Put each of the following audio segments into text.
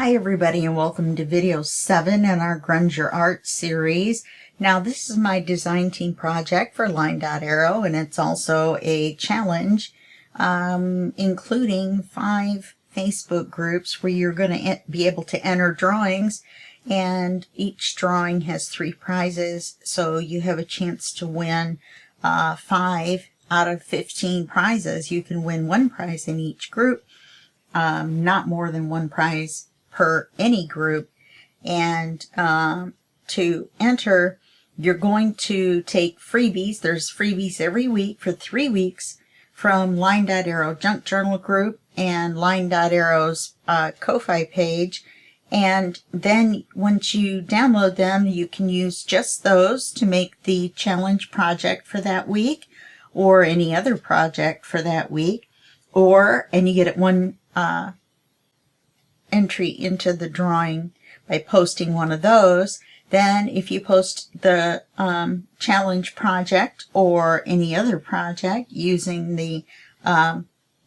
Hi everybody and welcome to video 7 in our Grunge Your Art series. Now this is my design team project for LineDotArrow, and it's also a challenge including 5 Facebook groups where you're going to be able to enter drawings, and each drawing has 3 prizes, so you have a chance to win 5 out of 15 prizes. You can win 1 prize in each group. Not more than 1 prize per any group. And to enter, you're going to take freebies. There's freebies every week for 3 weeks from LineDotArrow Junk Journal group and LineDotArrow's Ko-Fi page. And then once you download them, you can use just those to make the challenge project for that week or any other project for that week. And you get 1 entry into the drawing by posting one of those. Then if you post the challenge project or any other project using the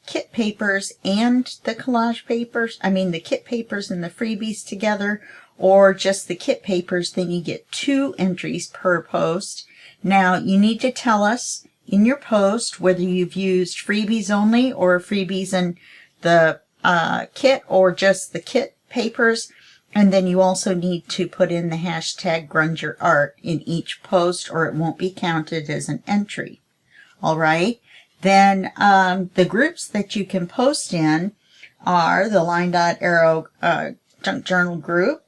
kit papers and the collage papers, the kit papers and the freebies together, or just the kit papers, then you get 2 entries per post. Now you need to tell us in your post whether you've used freebies only or freebies and the kit or just the kit papers, and then you also need to put in the hashtag GrungeYourArt in each post or it won't be counted as an entry. Alright, then the groups that you can post in are the LineDotArrow Junk Journal group,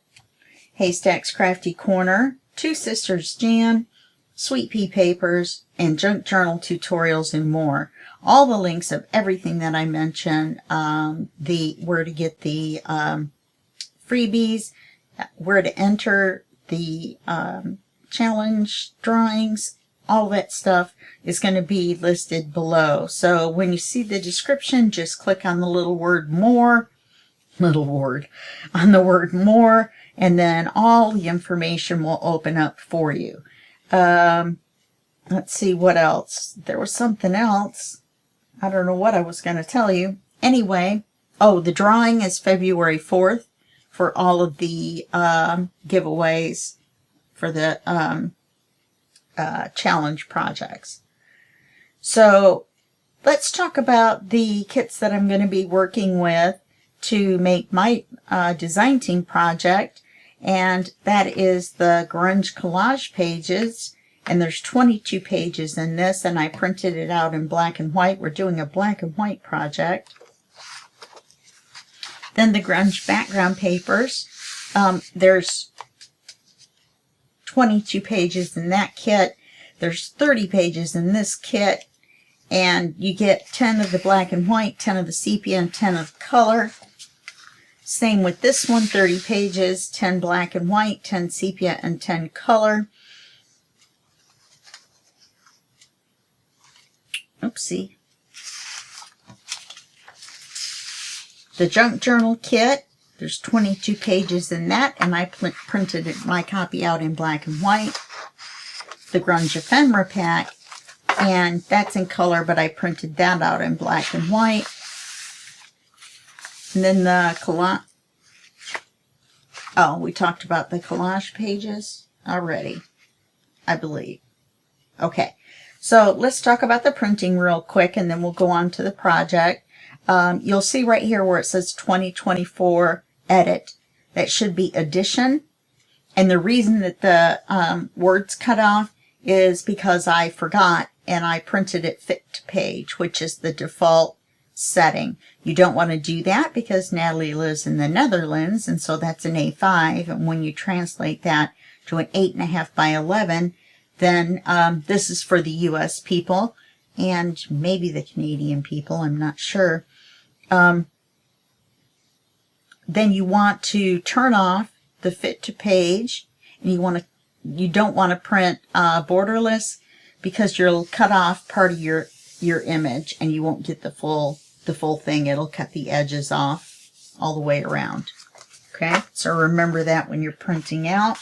Haystack's Crafty Corner, Two Sisters Jam, Sweet Pea Papers, and Junk Journal Tutorials and more. All the links of everything that I mentioned, where to get the freebies, where to enter the challenge drawings, all that stuff is going to be listed below. So when you see the description, just click on the little word more, and then all the information will open up for you. Let's see what else. There was something else. I don't know what I was going to tell you. Anyway, the drawing is February 4th for all of the giveaways for the challenge projects. So let's talk about the kits that I'm going to be working with to make my design team project, and that is the Grunge collage pages. And there's 22 pages in this, and I printed it out in black and white. We're doing a black and white project. Then the Grunge background papers. There's 22 pages in that kit. There's 30 pages in this kit. And you get 10 of the black and white, 10 of the sepia, and 10 of color. Same with this one, 30 pages, 10 black and white, 10 sepia, and 10 color. Oopsie. The Junk Journal Kit, there's 22 pages in that, and I printed my copy out in black and white. The Grunge Ephemera pack, and that's in color, but I printed that out in black and white. And then the collage. Oh, we talked about the collage pages already, I believe. Okay. So let's talk about the printing real quick, and then we'll go on to the project. You'll see right here where it says 2024 edit. That should be edition. And the reason that the words cut off is because I forgot and I printed it fit to page, which is the default setting. You don't want to do that because Natalie lives in the Netherlands, and so that's an A5. And when you translate that to an 8.5 by 11, then this is for the US people and maybe the Canadian people, I'm not sure. Then you want to turn off the fit to page, and you don't want to print borderless because you'll cut off part of your image and you won't get the full thing. It'll cut the edges off all the way around. Okay, so remember that when you're printing out.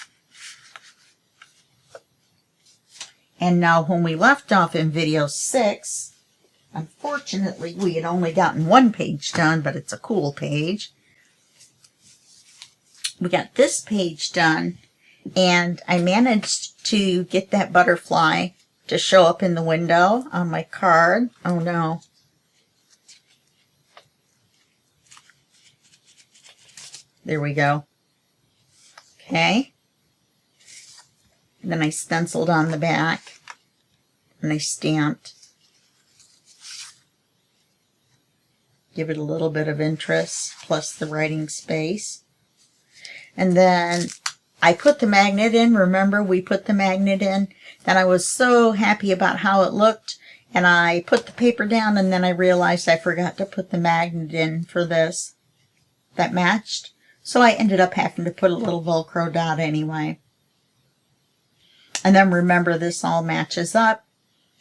And now when we left off in video 6, unfortunately we had only gotten 1 page done, but it's a cool page. we got this page done, and I managed to get that butterfly to show up in the window on my card. Oh no. There we go. Okay. And then I stenciled on the back and I stamped. Give it a little bit of interest, plus the writing space. And then I put the magnet in. Remember, we put the magnet in. Then I was so happy about how it looked. And I put the paper down, and then I realized I forgot to put the magnet in for this. That matched. So I ended up having to put a little Velcro dot anyway. And then remember, this all matches up.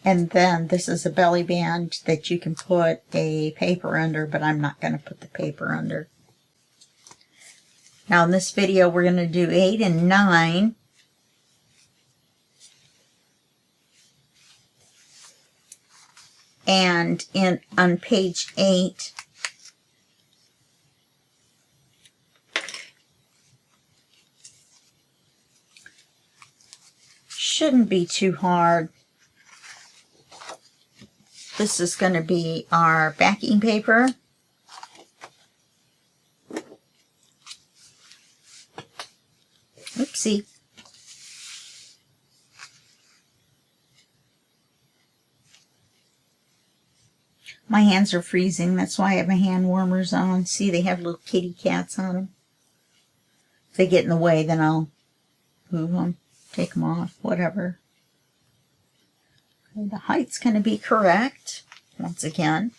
And then this is a belly band that you can put a paper under, but I'm not going to put the paper under. Now in this video, we're going to do 8 and 9. And on page 8, shouldn't be too hard. This is going to be our backing paper. Oopsie. My hands are freezing. That's why I have my hand warmers on. See, they have little kitty cats on them. If they get in the way, then I'll move them, take them off, whatever. The height's going to be correct, once again.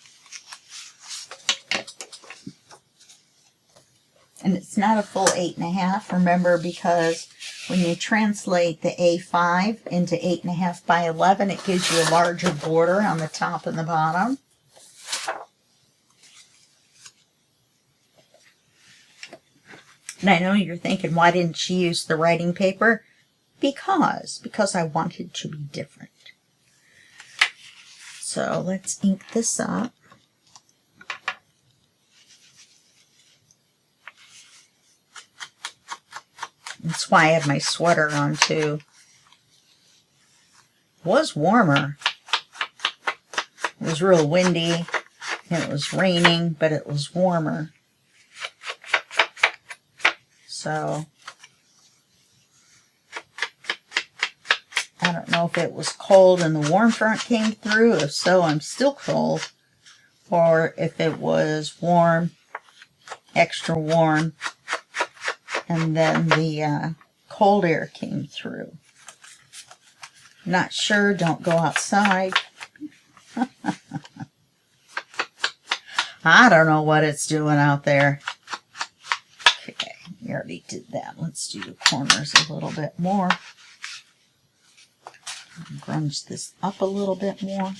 And it's not a full 8.5, remember, because when you translate the A5 into 8.5 by 11, it gives you a larger border on the top and the bottom. And I know you're thinking, why didn't she use the writing paper? Because I wanted it to be different. So let's ink this up. That's why I have my sweater on too. It was warmer. It was real windy and it was raining, but it was warmer. So I don't know if it was cold and the warm front came through. If so, I'm still cold. Or if it was warm, extra warm, and then the cold air came through. Not sure. Don't go outside. I don't know what it's doing out there. Okay, we already did that. Let's do the corners a little bit more. Grunge this up a little bit more.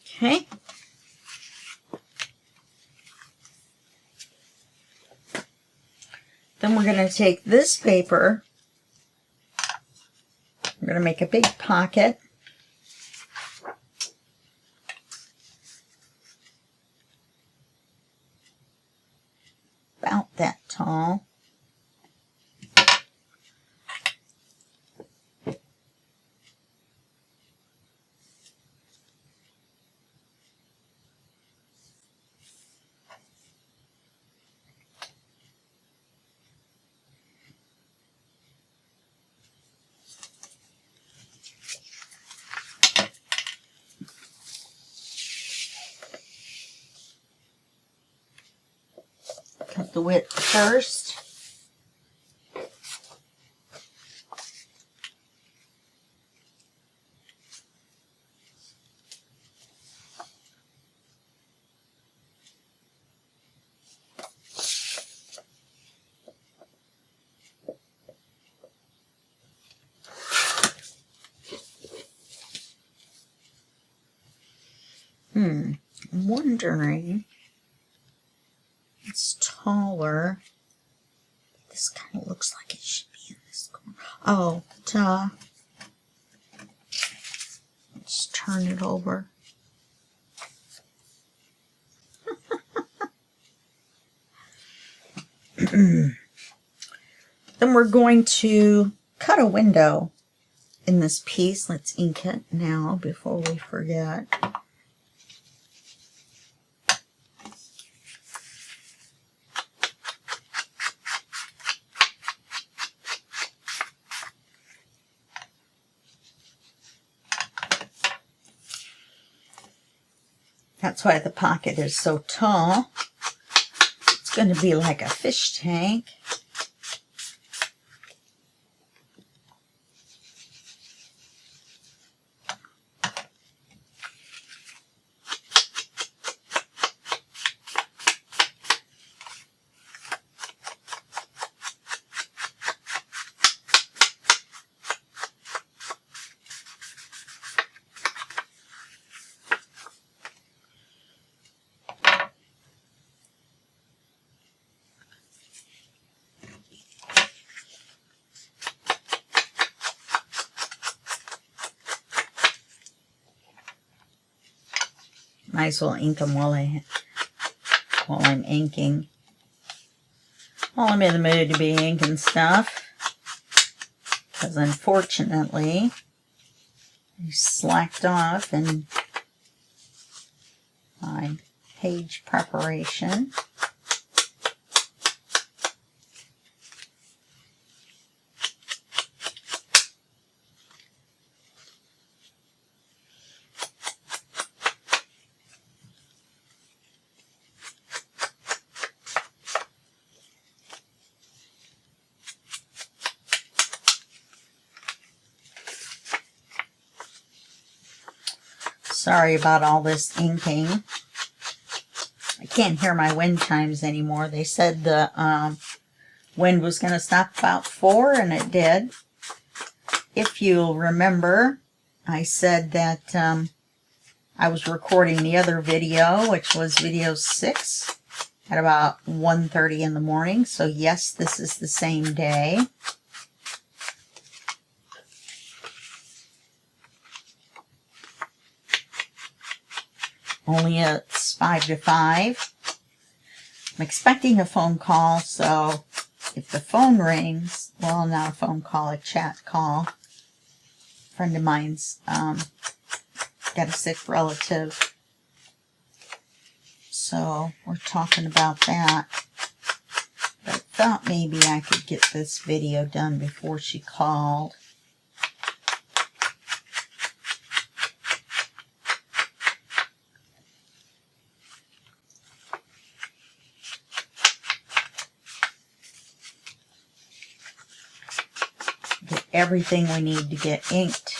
Okay. Then we're going to take this paper. We're going to make a big pocket. About that tall. Cut the width first. I'm wondering, it's taller. This kind of looks like it should be in this corner. Oh, duh. Let's turn it over. Then we're going to cut a window in this piece. Let's ink it now before we forget. That's why the pocket is so tall. It's going to be like a fish tank. Might as well ink them while I'm inking. While I'm in the mood to be inking stuff. Because unfortunately, I slacked off in my page preparation. Sorry about all this inking. I can't hear my wind chimes anymore. They said the wind was going to stop about 4, and it did. If you'll remember, I said that I was recording the other video, which was video 6, at about 1:30 in the morning. So yes, this is the same day. Only it's 4 to 5. I'm expecting a phone call, so if the phone rings, well, not a phone call, a chat call. A friend of mine's got a sick relative, so we're talking about that. But I thought maybe I could get this video done before she called. Get everything we need to get inked.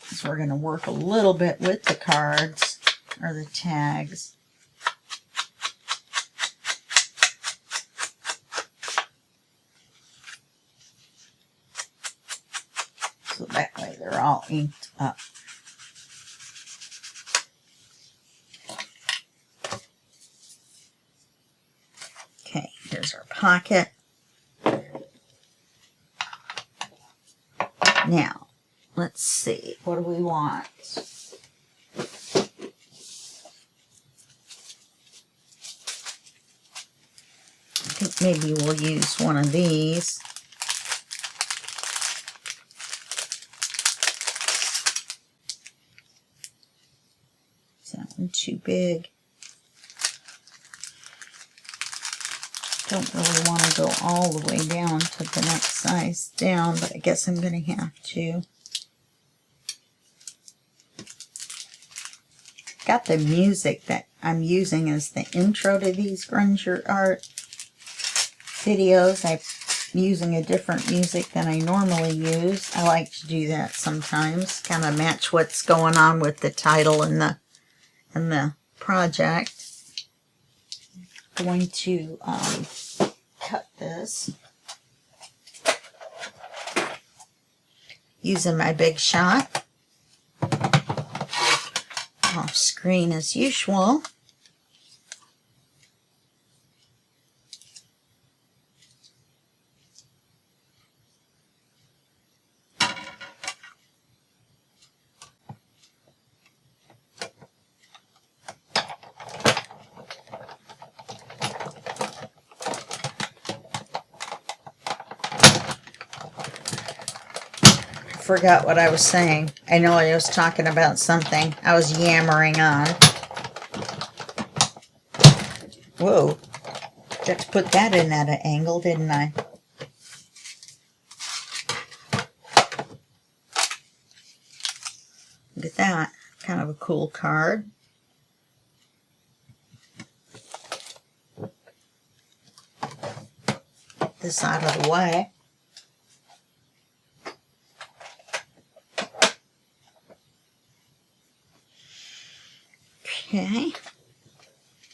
So we're going to work a little bit with the cards, or the tags. So that way they're all inked up. Okay, here's our pocket. Now, let's see, what do we want? I think maybe we'll use one of these. Is that one too big? Don't really want to go all the way down to the next size down, but I guess I'm going to have to. Got the music that I'm using as the intro to these Grunge art videos. I'm using a different music than I normally use. I like to do that sometimes, kind of match what's going on with the title and the project. Going to cut this using my Big Shot, off screen as usual. forgot what I was saying. I know I was talking about something. I was yammering on. Whoa. Got to put that in at an angle, didn't I? Look at that. Kind of a cool card. Get this out of the way. Okay.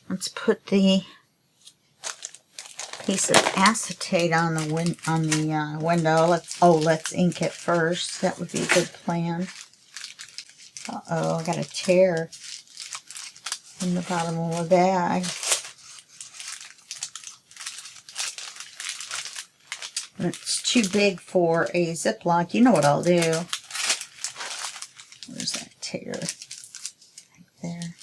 Let's put the piece of acetate on the window. Let's ink it first. That would be a good plan. Uh-oh, I got a tear in the bottom of my bag. And it's too big for a Ziploc. You know what I'll do. Where's that tear? Right there.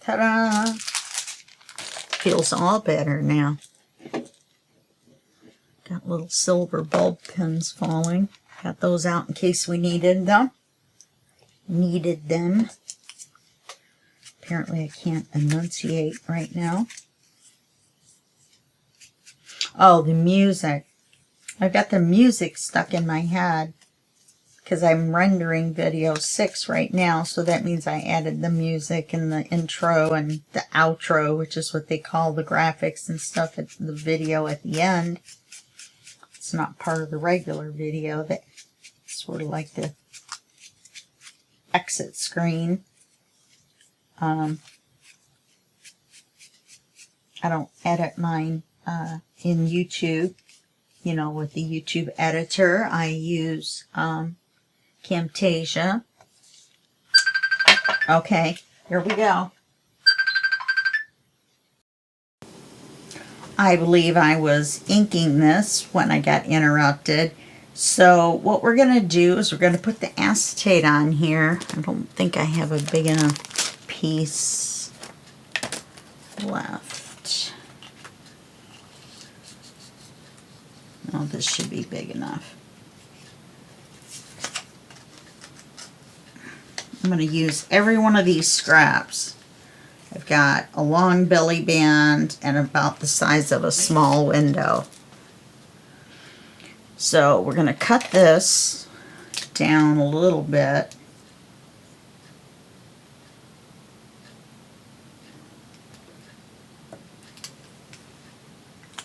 Ta-da! Feels all better now. Got little silver bulb pins falling. Got those out in case we needed them. Apparently I can't enunciate right now. Oh, the music. I've got the music stuck in my head because I'm rendering video 6 right now, so that means I added the music and the intro and the outro, which is what they call the graphics and stuff at the video at the end. It's not part of the regular video. That's sort of like the exit screen. I don't edit mine in YouTube, you know, with the YouTube editor. I use Camtasia. Okay, here we go. I believe I was inking this when I got interrupted. So what we're going to do is we're going to put the acetate on here. I don't think I have a big enough piece left. Oh, this should be big enough. I'm going to use every one of these scraps. I've got a long belly band and about the size of a small window. So we're going to cut this down a little bit.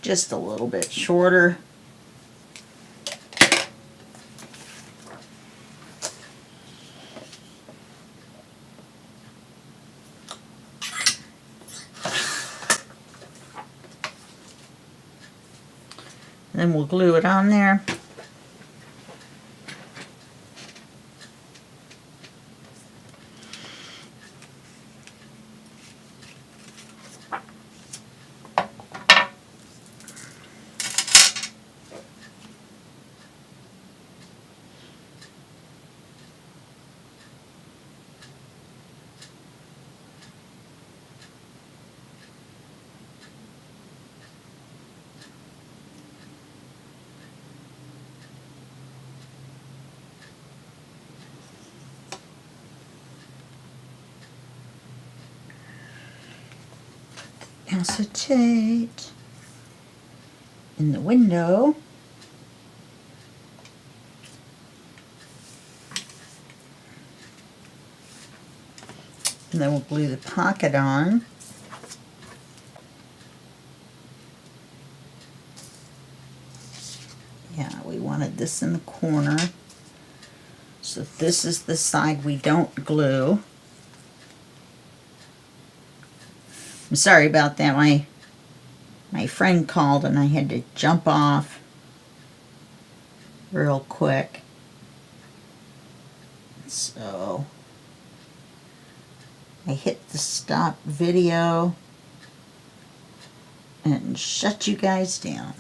Just a little bit shorter. Then we'll glue it on there. Acetate in the window. And then we'll glue the pocket on. Yeah, we wanted this in the corner. So this is the side we don't glue. I'm sorry about that. My friend called and I had to jump off real quick. So I hit the stop video and shut you guys down.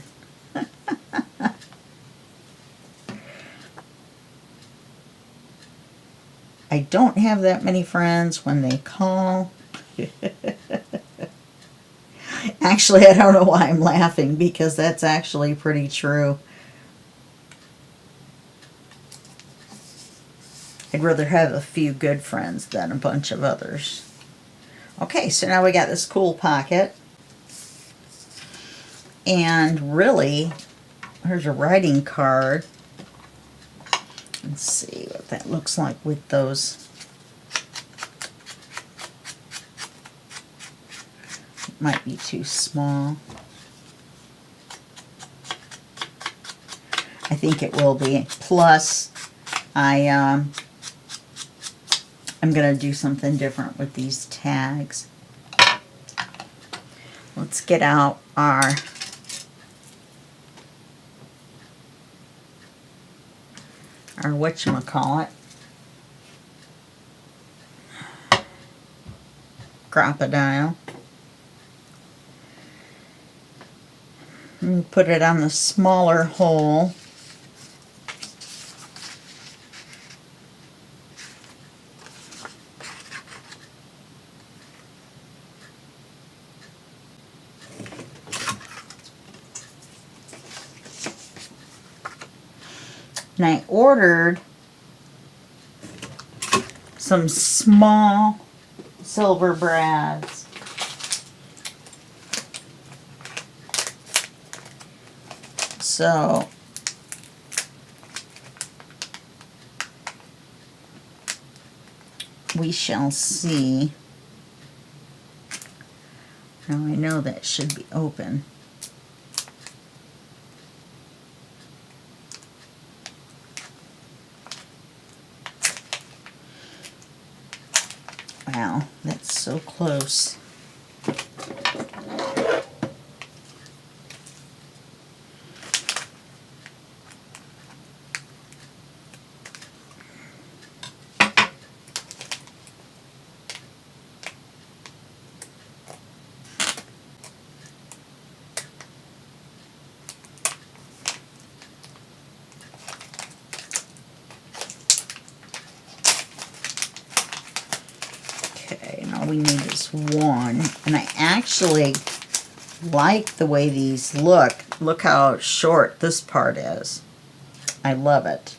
I don't have that many friends when they call. Actually, I don't know why I'm laughing, because that's actually pretty true. I'd rather have a few good friends than a bunch of others. Okay, so now we got this cool pocket. And really, here's a writing card. Let's see what that looks like with those. It might be too small. I think it will be. Plus, I'm going to do something different with these tags. Let's get out our whatchamacallit, crocodile. And put it on the smaller hole. And I ordered some small silver brads. So we shall see. Now I know that should be open. Wow, that's so close. All we need is one, and I actually like the way these look. Look how short this part is. I love it.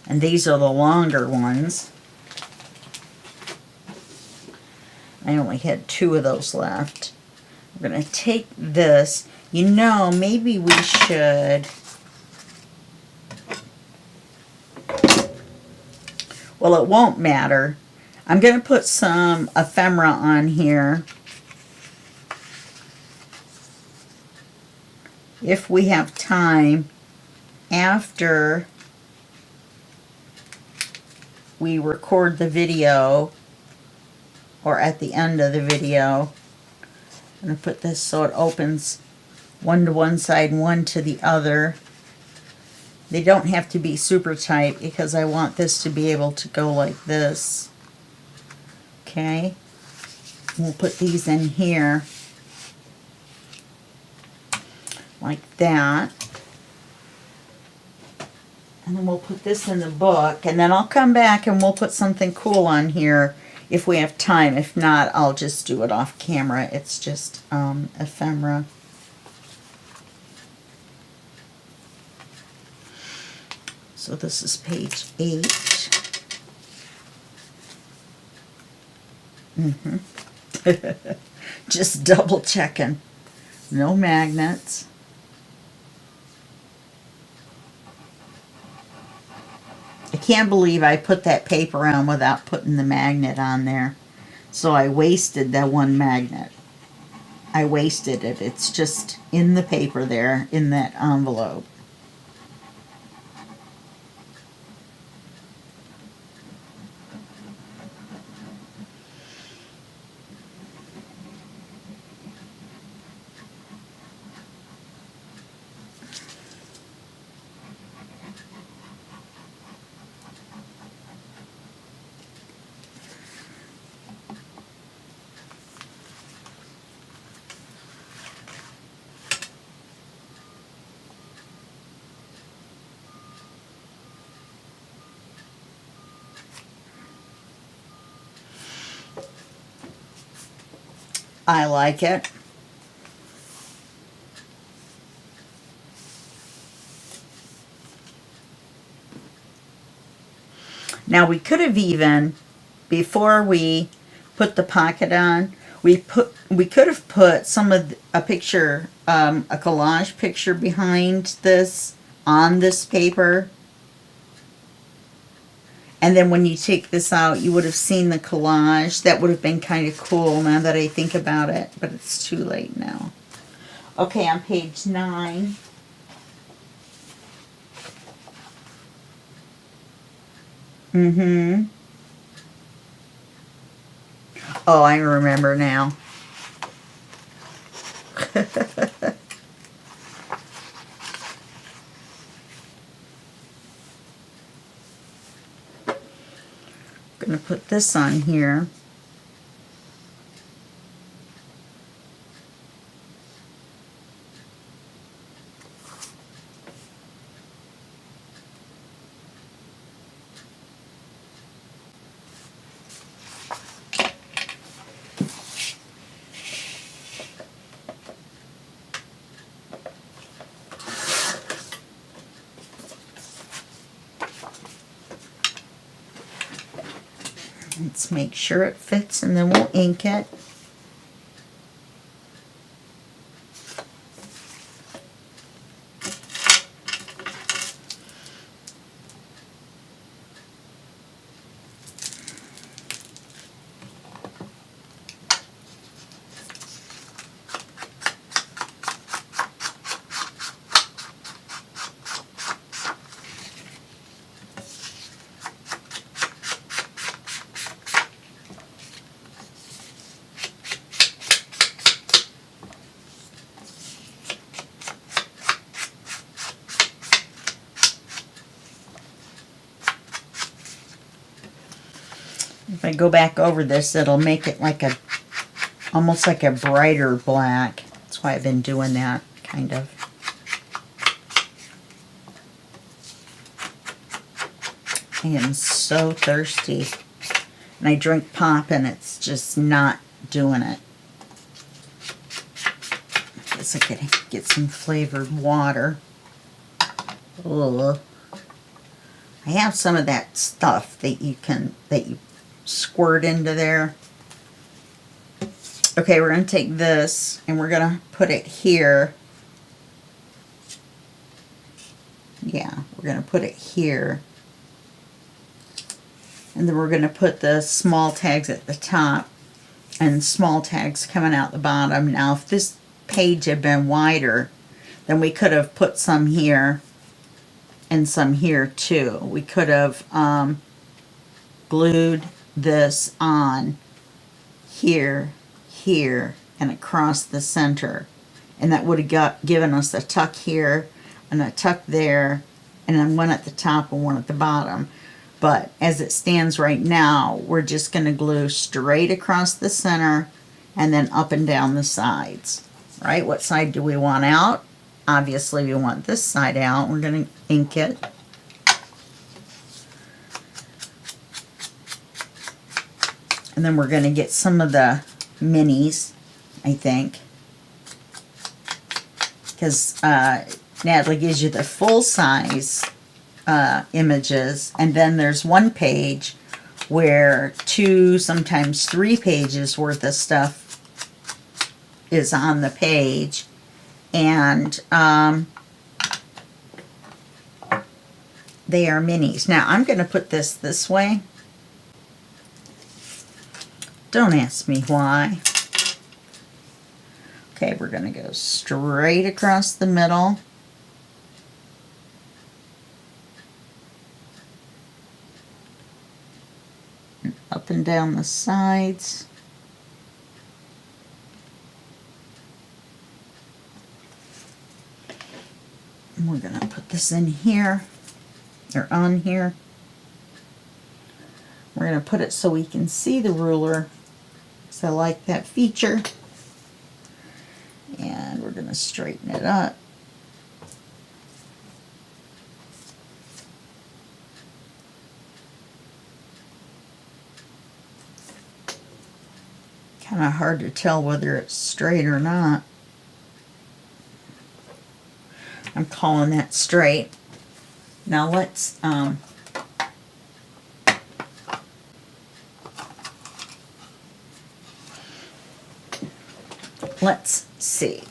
And these are the longer ones. I only had 2 of those left. We're going to take this. You know, maybe we should... Well, it won't matter. I'm going to put some ephemera on here if we have time after we record the video or at the end of the video. I'm going to put this so it opens one to one side and one to the other. They don't have to be super tight because I want this to be able to go like this. Okay. We'll put these in here like that. And then we'll put this in the book, and then I'll come back and we'll put something cool on here if we have time. If not, I'll just do it off camera. It's just ephemera. So this is page 8. Just double checking. No magnets. I can't believe I put that paper on without putting the magnet on there. So I wasted that one magnet. I wasted it. It's just in the paper there, in that envelope. I like it. Now we could have even, before we put the pocket on, we could have put a picture, a collage picture behind this on this paper. And then when you take this out, you would have seen the collage. That would have been kind of cool now that I think about it, but it's too late now. Okay, on page 9. Mm-hmm. Oh, I remember now. I'm going to put this on here. Let's make sure it fits and then we'll ink it. If I go back over this, it'll make it like almost like a brighter black. That's why I've been doing that, kind of. I am so thirsty. And I drink pop and it's just not doing it. I guess I could get some flavored water. Ugh. I have some of that stuff that you squirt into there. Okay, we're going to take this and we're going to put it here. Yeah, we're going to put it here. And then we're going to put the small tags at the top and small tags coming out the bottom. Now, if this page had been wider, then we could have put some here and some here too. We could have glued this on here, here, and across the center. And that would have given us a tuck here and a tuck there, and then one at the top and one at the bottom. But as it stands right now, we're just going to glue straight across the center and then up and down the sides. Right? What side do we want out? Obviously, we want this side out. We're going to ink it. And then we're going to get some of the minis, I think. Because Natalie gives you the full size images, and then there's one page where 2, sometimes 3 pages worth of stuff is on the page, and they are minis. Now I'm going to put this way. Don't ask me why. Okay, we're going to go straight across the middle. Up and down the sides. And we're going to put this in here, or on here. We're going to put it so we can see the ruler, because I like that feature. And we're going to straighten it up. Kind of hard to tell whether it's straight or not. I'm calling that straight. Now let's see.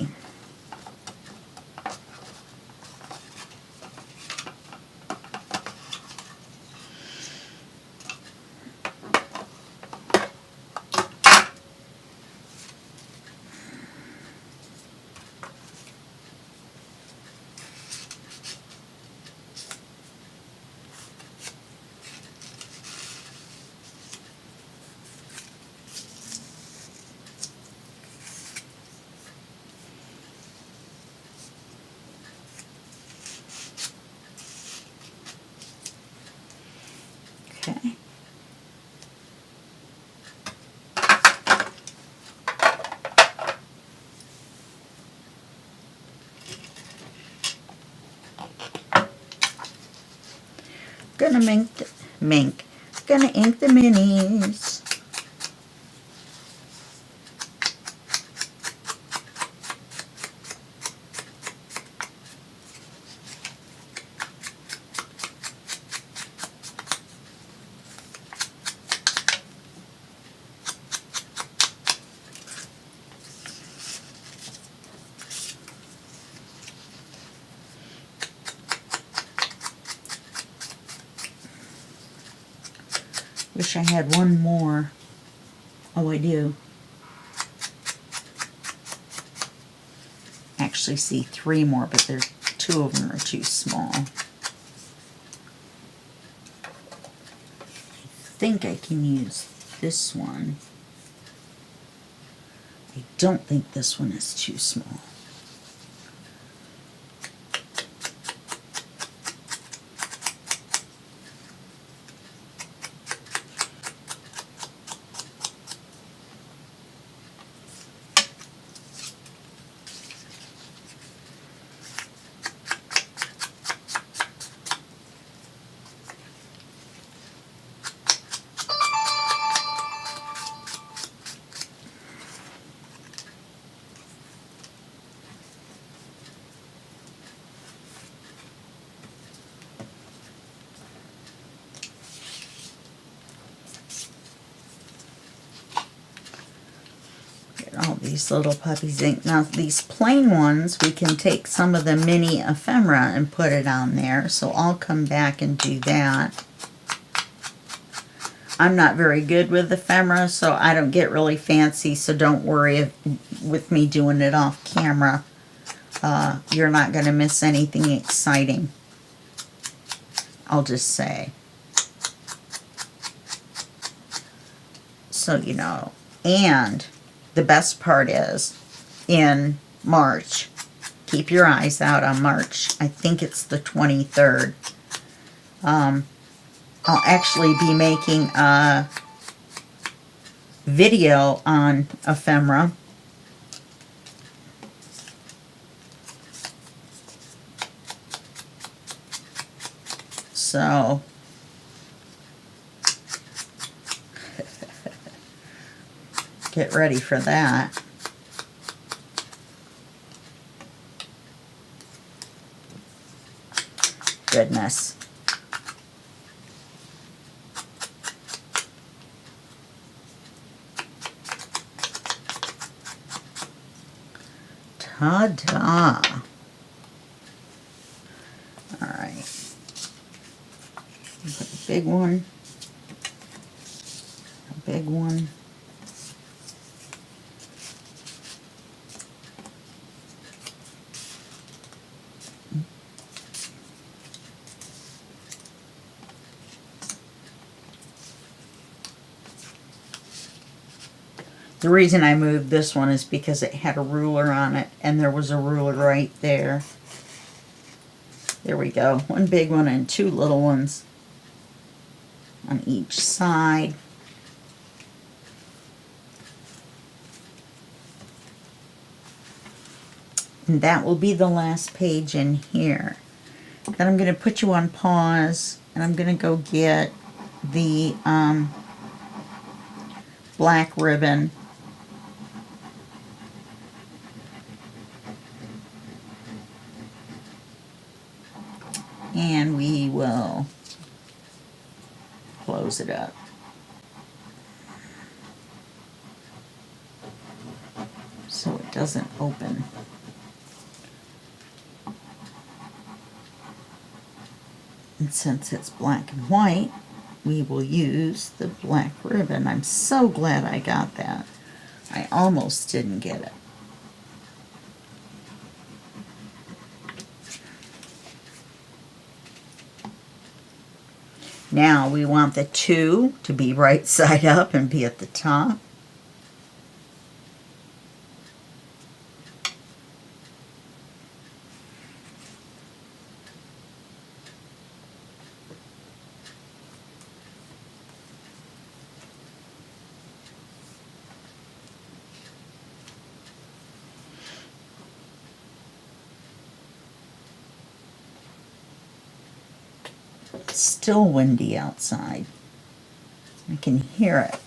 Okay. Gonna gonna ink the minis. Wish I had one more. Oh, I do. Actually see 3 more, but there's 2 of them are too small. I think I can use this one. I don't think this one is too small. All these little puppies ink. Now these plain ones, we can take some of the mini ephemera and put it on there, so I'll come back and do that. I'm not very good with ephemera, so I don't get really fancy, so don't worry with me doing it off camera. You're not going to miss anything exciting, I'll just say. So you know. And the best part is, in March, keep your eyes out on March. I think it's the 23rd. I'll actually be making a video on ephemera. So get ready for that. Goodness. Ta-da. All right. Put a big one. A big one. The reason I moved this one is because it had a ruler on it, and there was a ruler right there. There we go. One big one and 2 little ones on each side. And that will be the last page in here. Then I'm going to put you on pause, and I'm going to go get the black ribbon And we will close it up. So it doesn't open. And since it's black and white, we will use the black ribbon. I'm so glad I got that. I almost didn't get it. Now we want the 2 to be right side up and be at the top. It's still windy outside. I can hear it.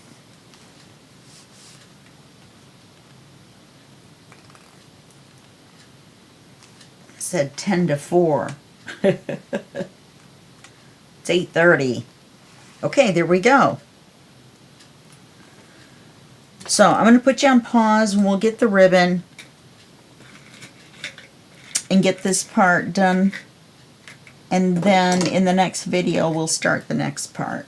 It said 10 to 4. It's 8:30. Okay, there we go. So I'm going to put you on pause and we'll get the ribbon and get this part done. And then in the next video, we'll start the next part.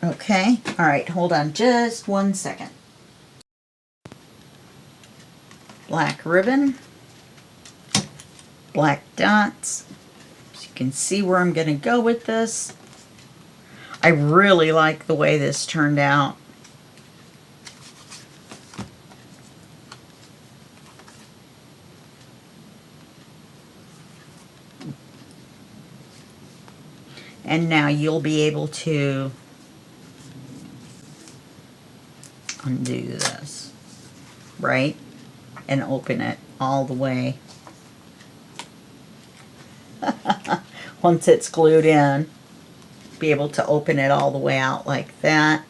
Okay? All right, hold on just 1 second. Black ribbon, black dots. So you can see where I'm going to go with this. I really like the way this turned out. And now you'll be able to undo this, right? And open it all the way. Once it's glued in, be able to open it all the way out like that.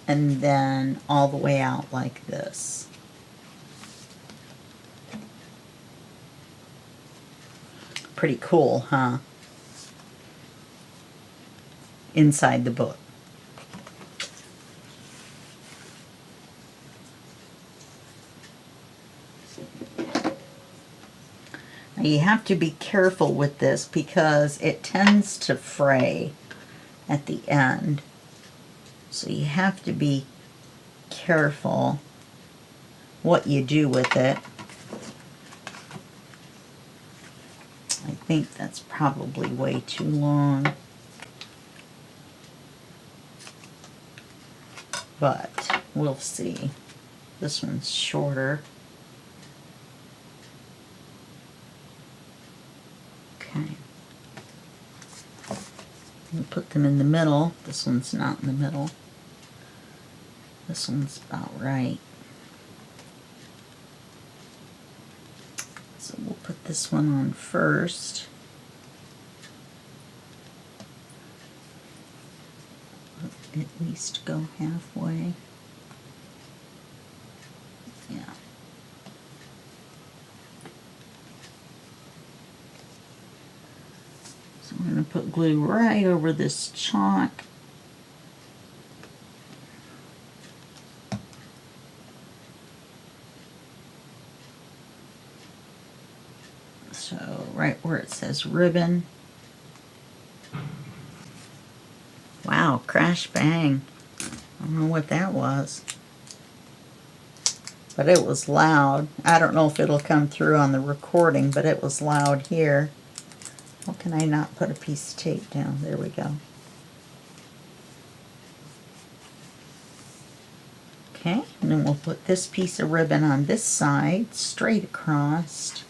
And then all the way out like this. Pretty cool, huh? Inside the book. Now you have to be careful with this because it tends to fray at the end. So you have to be careful what you do with it. I think that's probably way too long. But we'll see. This one's shorter. Okay. We'll put them in the middle. This one's not in the middle. This one's about right. So we'll put this one on first. At least go halfway. Yeah. So I'm going to put glue right over this chalk. So right where it says ribbon. Wow, crash bang. I don't know what that was. But it was loud. I don't know if it'll come through on the recording, but it was loud here. How can I not put a piece of tape down? There we go. Okay, and then we'll put this piece of ribbon on this side, straight across.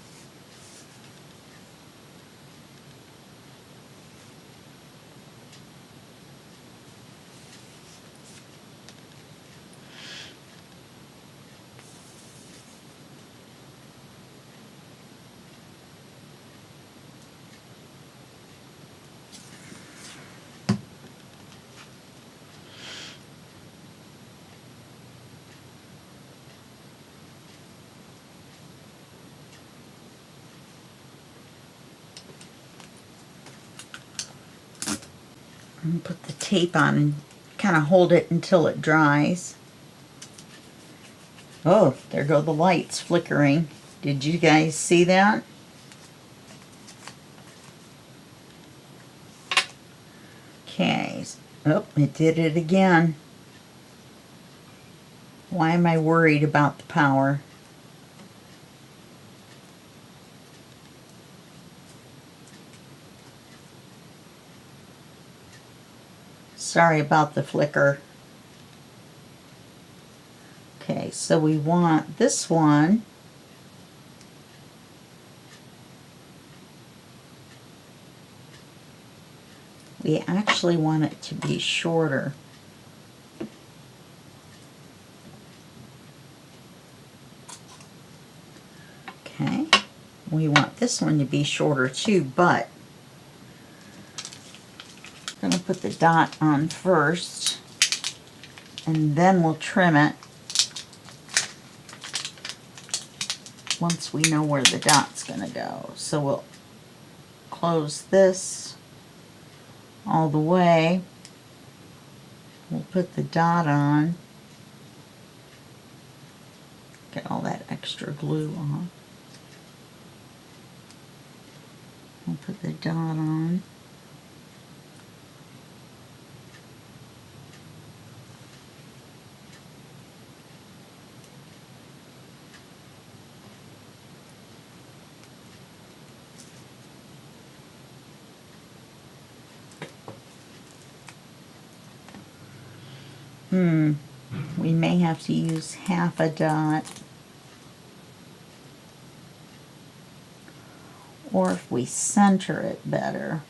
And put the tape on and kind of hold it until it dries. Oh, there go the lights flickering. Did you guys see that? Okay. Oh, it did it again. Why am I worried about the power? Sorry about the flicker. Okay, so we want this one. We actually want it to be shorter. Okay, we want this one to be shorter too, but I'm going to put the dot on first, and then we'll trim it once we know where the dot's going to go. So we'll close this all the way. We'll put the dot on. Get all that extra glue off. We'll put the dot on. We may have to use half a dot. Or if we center it better.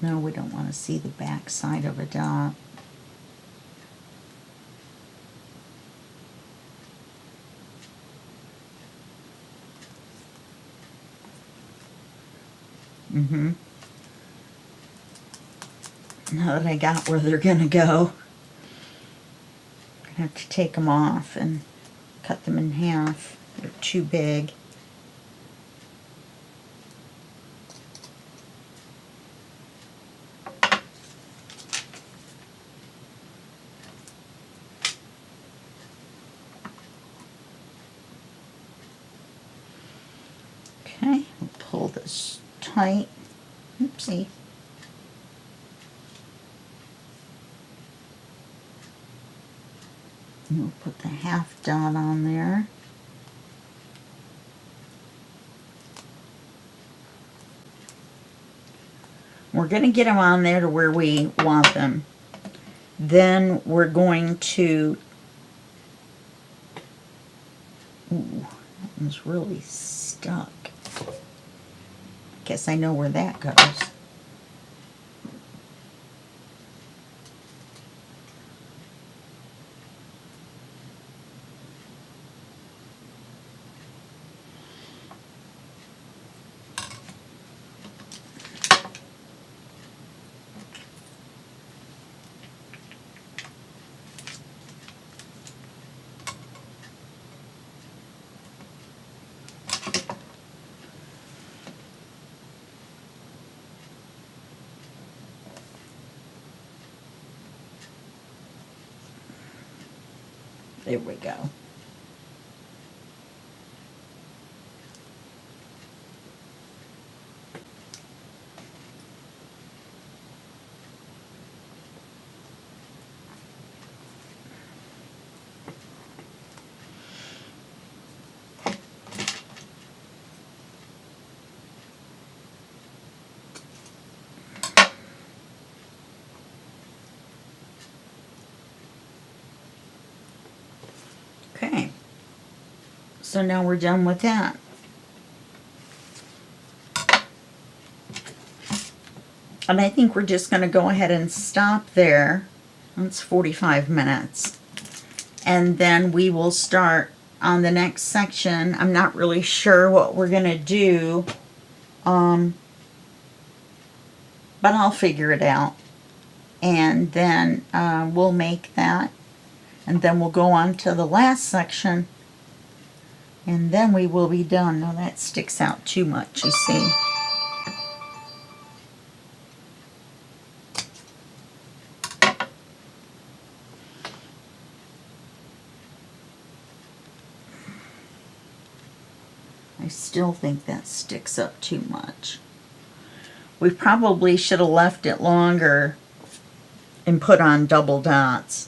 No, we don't want to see the back side of a dot. Now that I got where they're going to go, I'm going to have to take them off and cut them in half. They're too big. Okay, we'll pull this tight. Oopsie. And we'll put the half dot on there. We're going to get them on there to where we want them. Then we're going to... Ooh, that one's really stuck. Guess I know where that goes. There we go. Okay, so now we're done with that. And I think we're just going to go ahead and stop there. That's 45 minutes. And then we will start on the next section. I'm not really sure what we're going to do, but I'll figure it out. And then we'll make that. And then we'll go on to the last section, and then we will be done. Now that sticks out too much, you see. I still think that sticks up too much. We probably should have left it longer and put on double dots.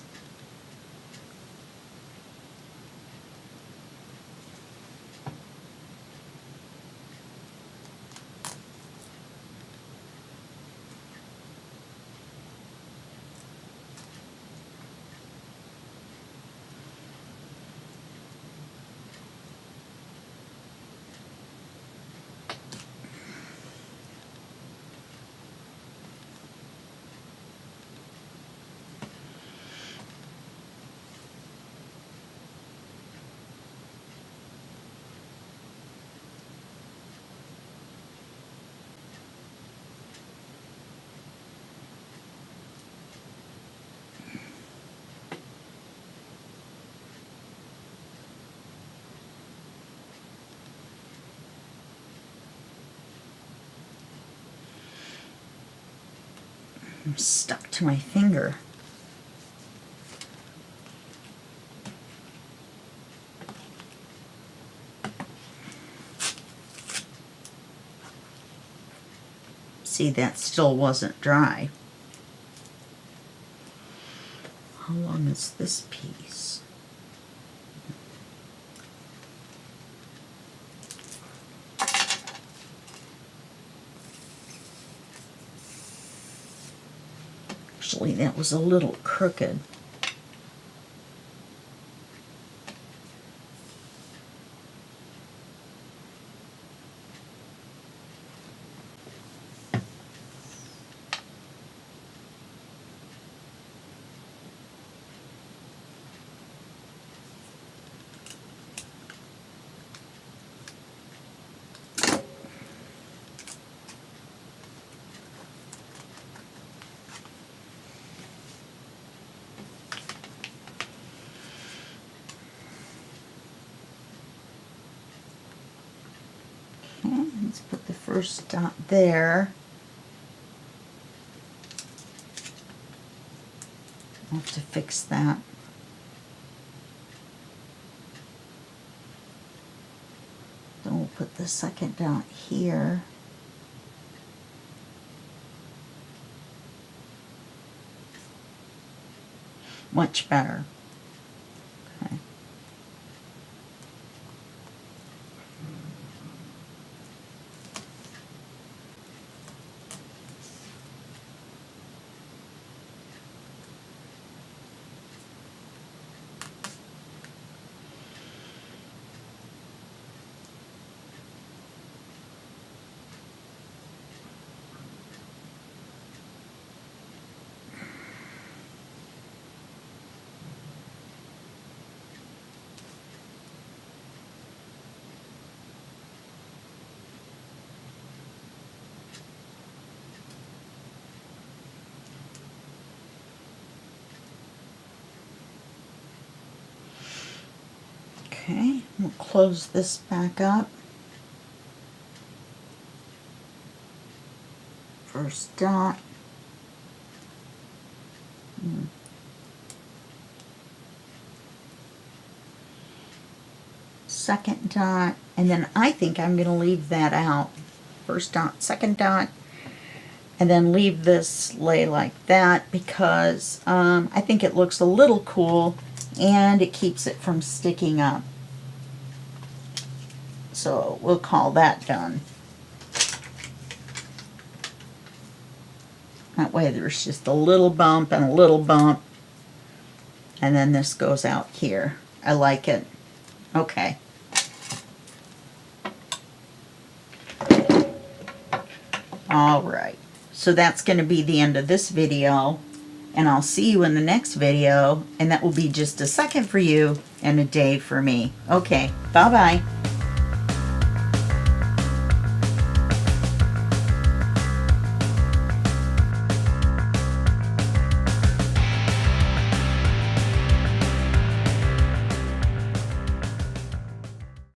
I'm stuck to my finger. See, that still wasn't dry. How long is this piece? Actually, that was a little crooked. Let's put the first dot there. I'll have to fix that. Then we'll put the second dot here. Much better. Okay. Okay, we'll close this back up. First dot. Second dot, and then I think I'm going to leave that out. First dot, second dot, and then leave this lay like that because I think it looks a little cool and it keeps it from sticking up. So we'll call that done. That way there's just a little bump and a little bump, and then this goes out here. I like it. Okay. All right. So that's going to be the end of this video, and I'll see you in the next video, and that will be just a second for you and a day for me. Okay. Bye-bye.